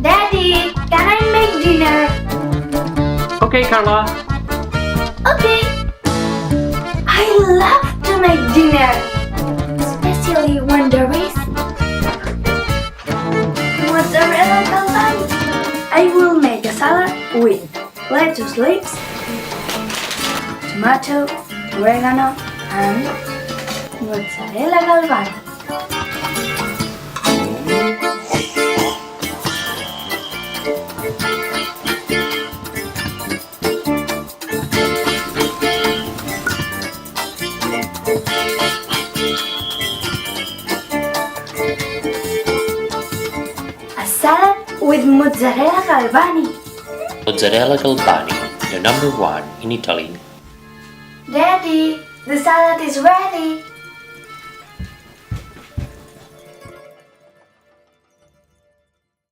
Daddy, can I make dinner? Okay, Carla. Okay. I love to make dinner, especially when there is mozzarella calvani. I will make a salad with lettuce leaves, tomato, oregano, and mozzarella calvani. A salad with mozzarella calvani. Mozzarella Galbani, the number one in Italy. Daddy, the salad is ready.